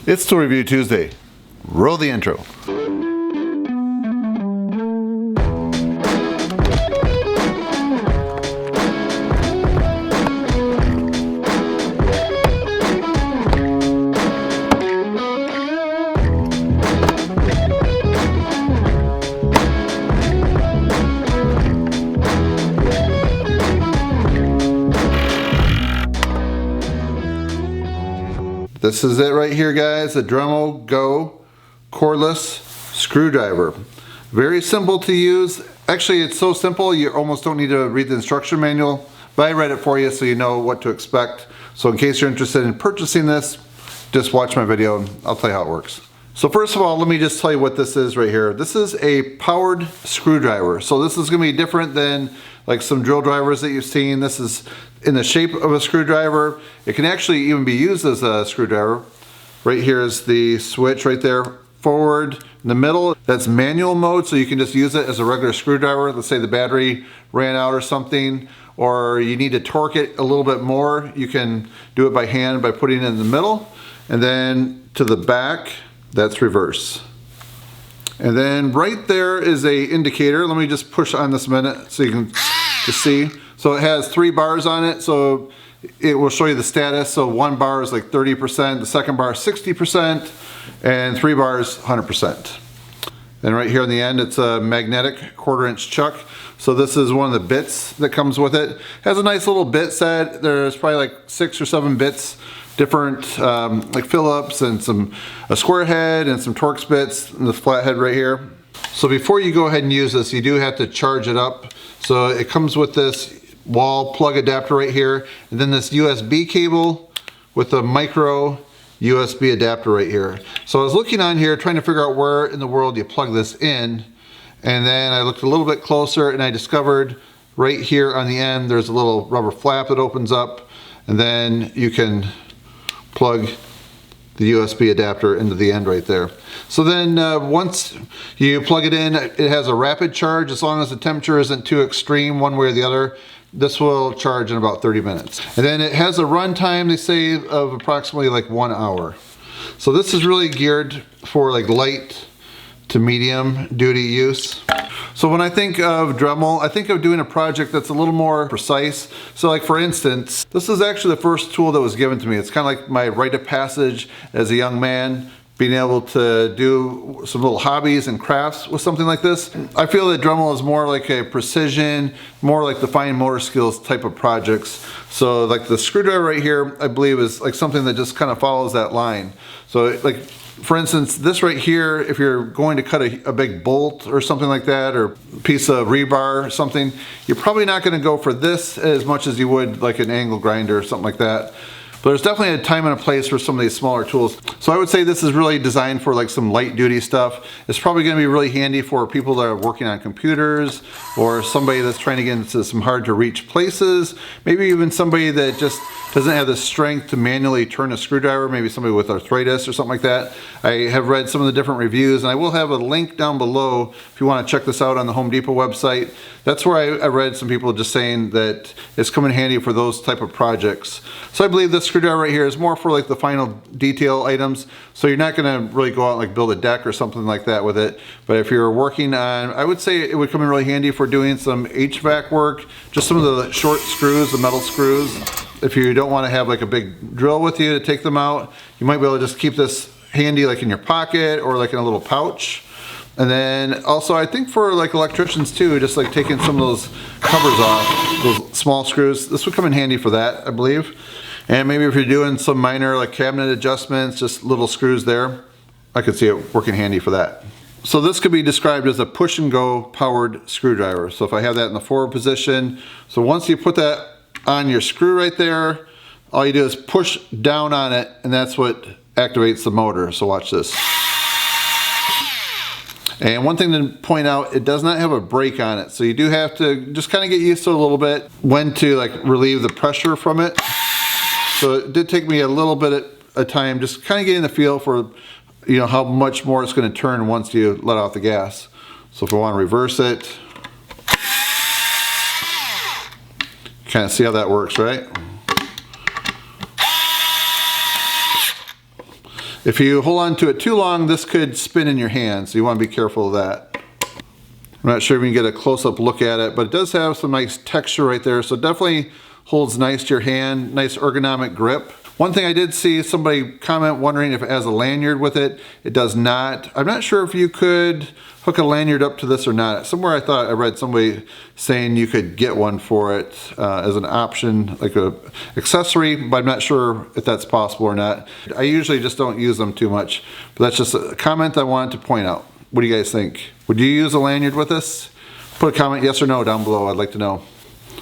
It's Tool Review Tuesday. Roll the intro. This is it right here, guys, the Dremel Go cordless screwdriver. Very simple to use. Actually, it's so simple you almost don't need to read the instruction manual, but I read it for you so you know what to expect. So in case you're interested in purchasing this, just watch my video and I'll tell you how it works. So first of all, let me just tell you what this is right here. This is a powered screwdriver. So this is going to be different than like some drill drivers that you've seen. This is in the shape of a screwdriver. It can actually even be used as a screwdriver. Right here is the switch right there, forward. In the middle, that's manual mode, so you can just use it as a regular screwdriver. Let's say the battery ran out or something, or you need to torque it a little bit more. You can do it by hand by putting it in the middle. And then to the back, that's reverse. And then right there is a indicator. Let me just push on this a minute so you can just see. So it has 3 bars on it, so it will show you the status. So 1 bar is like 30%, the second bar is 60%, and 3 bars 100%. Then right here on the end, it's a magnetic 1/4-inch chuck. So this is one of the bits that comes with it. It has a nice little bit set. There's probably like 6 or 7 bits, different like Phillips and a square head and some Torx bits and the flathead right here. So before you go ahead and use this, you do have to charge it up. So it comes with this wall plug adapter right here, and then this USB cable with a micro USB adapter right here. So I was looking on here trying to figure out where in the world you plug this in, and then I looked a little bit closer and I discovered right here on the end there's a little rubber flap that opens up, and then you can plug the USB adapter into the end right there. So then once you plug it in, it has a rapid charge. As long as the temperature isn't too extreme one way or the other, this will charge in about 30 minutes. And then it has a run time, they say, of approximately like 1 hour. So this is really geared for like light to medium duty use. So when I think of Dremel, I think of doing a project that's a little more precise. So like for instance, this is actually the first tool that was given to me. It's kind of like my rite of passage as a young man, being able to do some little hobbies and crafts with something like this. I feel that Dremel is more like a precision, more like the fine motor skills type of projects. So like the screwdriver right here, I believe is like something that just kind of follows that line. So like, for instance, this right here, if you're going to cut a big bolt or something like that, or a piece of rebar or something, you're probably not going to go for this as much as you would like an angle grinder or something like that. But there's definitely a time and a place for some of these smaller tools. So I would say this is really designed for like some light duty stuff. It's probably going to be really handy for people that are working on computers, or somebody that's trying to get into some hard to reach places. Maybe even somebody that just doesn't have the strength to manually turn a screwdriver, maybe somebody with arthritis or something like that. I have read some of the different reviews, and I will have a link down below if you want to check this out on the Home Depot website. That's where I read some people just saying that it's come in handy for those type of projects. So I believe this screwdriver right here is more for like the final detail items. So you're not going to really go out and like build a deck or something like that with it. But if you're working on, I would say it would come in really handy for doing some HVAC work, just some of the short screws, the metal screws. If you don't want to have like a big drill with you to take them out, you might be able to just keep this handy like in your pocket or like in a little pouch. And then also I think for like electricians too, just like taking some of those covers off, those small screws, this would come in handy for that, I believe. And maybe if you're doing some minor like cabinet adjustments, just little screws there, I could see it working handy for that. So this could be described as a push and go powered screwdriver. So if I have that in the forward position, so once you put that on your screw right there, all you do is push down on it, and that's what activates the motor. So watch this. And one thing to point out, it does not have a brake on it. So you do have to just kind of get used to it a little bit, when to like relieve the pressure from it. So it did take me a little bit of time just kind of getting the feel for, you know, how much more it's going to turn once you let out the gas. So if I want to reverse it, kind of see how that works, right? If you hold on to it too long, this could spin in your hand, so you want to be careful of that. I'm not sure if you can get a close-up look at it, but it does have some nice texture right there, so it definitely holds nice to your hand, nice ergonomic grip. One thing I did see somebody comment wondering if it has a lanyard with it. It does not. I'm not sure if you could hook a lanyard up to this or not. Somewhere I thought I read somebody saying you could get one for it as an option, like a accessory, but I'm not sure if that's possible or not. I usually just don't use them too much, but that's just a comment I wanted to point out. What do you guys think? Would you use a lanyard with this? Put a comment yes or no down below. I'd like to know.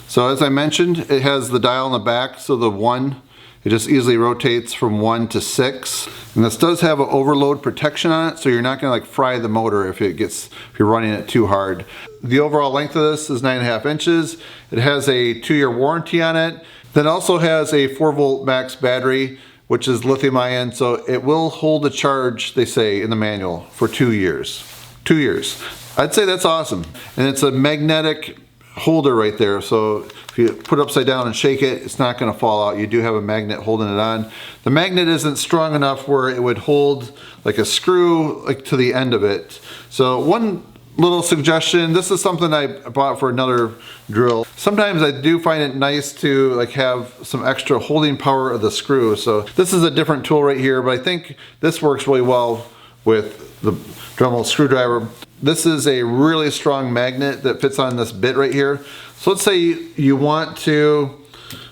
So as I mentioned, it has the dial in the back, so the 1, it just easily rotates from 1 to 6. And this does have an overload protection on it, so you're not gonna like fry the motor if you're running it too hard. The overall length of this is 9.5 inches. It has a 2-year warranty on it. Then also has a 4-volt max battery, which is lithium ion, so it will hold a charge, they say in the manual, for 2 years. 2 years. I'd say that's awesome. And it's a magnetic holder right there, so if you put it upside down and shake it, it's not going to fall out. You do have a magnet holding it on. The magnet isn't strong enough where it would hold like a screw like to the end of it. So one little suggestion, this is something I bought for another drill. Sometimes I do find it nice to like have some extra holding power of the screw. So this is a different tool right here, but I think this works really well with the Dremel screwdriver. This is a really strong magnet that fits on this bit right here. So let's say you want to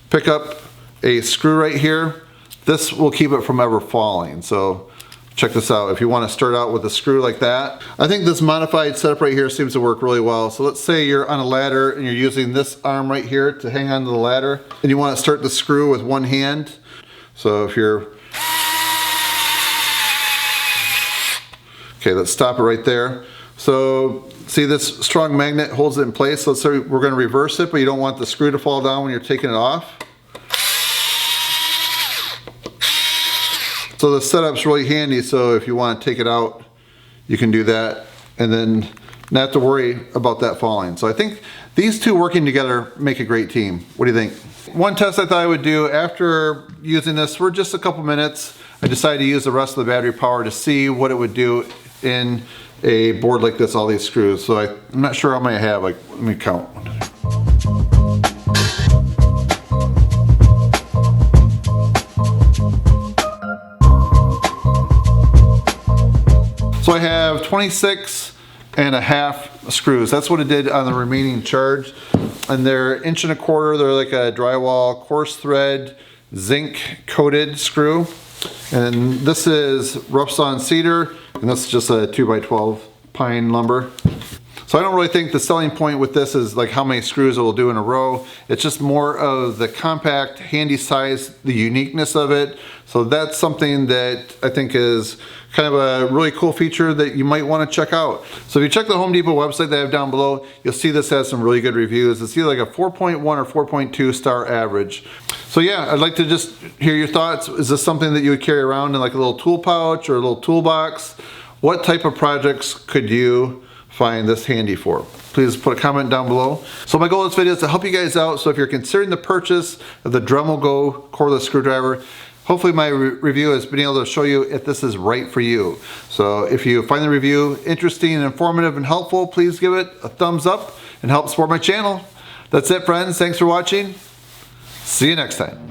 pick up a screw right here. This will keep it from ever falling. So check this out. If you want to start out with a screw like that, I think this modified setup right here seems to work really well. So let's say you're on a ladder and you're using this arm right here to hang onto the ladder, and you want to start the screw with one hand. So if you're okay, let's stop it right there. So see, this strong magnet holds it in place. So let's say we're going to reverse it, but you don't want the screw to fall down when you're taking it off. So the setup's really handy, so if you want to take it out, you can do that and then not have to worry about that falling. So I think these two working together make a great team. What do you think? One test I thought I would do after using this for just a couple minutes, I decided to use the rest of the battery power to see what it would do in a board like this, all these screws. So I'm not sure how many I have, like, let me count. So I have 26.5 screws. That's what it did on the remaining charge. And they're 1.25 inches. They're like a drywall coarse thread zinc coated screw. And this is rough sawn cedar, and this is just a 2x12 pine lumber. So I don't really think the selling point with this is like how many screws it will do in a row. It's just more of the compact, handy size, the uniqueness of it. So that's something that I think is kind of a really cool feature that you might want to check out. So if you check the Home Depot website that I have down below, you'll see this has some really good reviews. It's either like a 4.1 or 4.2 star average. So yeah, I'd like to just hear your thoughts. Is this something that you would carry around in like a little tool pouch or a little toolbox? What type of projects could you find this handy for? Please put a comment down below. So my goal of this video is to help you guys out. So if you're considering the purchase of the Dremel Go cordless screwdriver, hopefully my review has been able to show you if this is right for you. So if you find the review interesting and informative and helpful, please give it a thumbs up and help support my channel. That's it, friends. Thanks for watching. See you next time.